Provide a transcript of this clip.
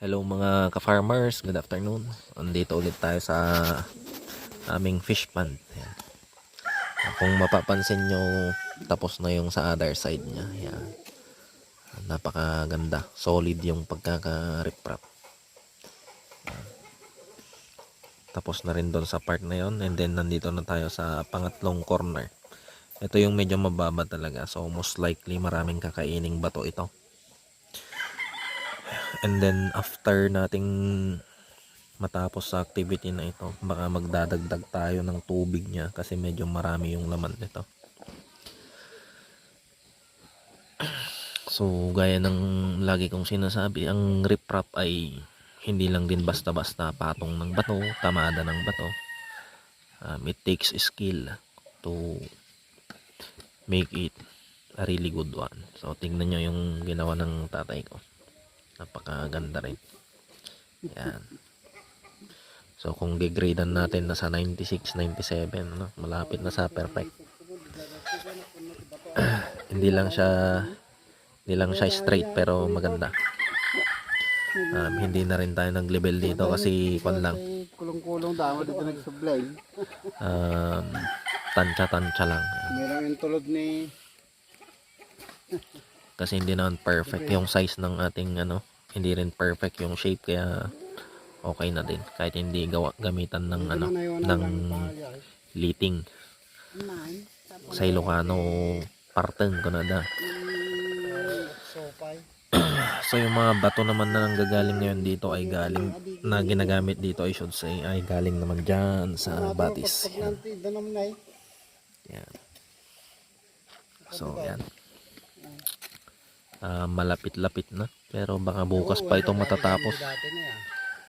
Hello mga ka-farmers, good afternoon. Andito ulit tayo sa aming fish pond. Ayan. Kung mapapansin nyo, tapos na yung sa other side niya. Ayan. Napakaganda, solid yung pagkaka-riprap. Tapos na rin doon sa part na yon, and then nandito na tayo sa pangatlong corner. Ito yung medyo mababa talaga, so most likely maraming kakaining bato ito. And then after nating matapos sa activity na ito, baka magdadagdag tayo ng tubig niya kasi medyo marami yung laman nito. So gaya ng lagi kong sinasabi, ang riprap ay hindi lang din basta-basta patong ng bato, tamada ng bato. It takes skill to make it a really good one. So tingnan nyo yung ginawa ng tatay ko, napakaganda rin. Yan. So kung gigradean natin na sa 96, 97, no? Malapit na sa perfect. hindi lang siya straight pero maganda. Hindi na rin tayo nag-level dito kasi kwan lang. Kulong-kulong damo dito nagsublay. Tansya-tansya lang. Meron yung tulog ni Kasi hindi naman perfect yung size ng ating hindi rin perfect yung shape, kaya okay na din kahit hindi gamitan ng ng liting. Sa Ilocano, parteng ko na da. So yung mga bato naman na nanggagaling ngayon dito ay galing, na ginagamit dito I should say, ay galing naman dyan sa Batis. Yan. Yan. So yan. Malapit-lapit na, pero baka bukas pa ito matatapos.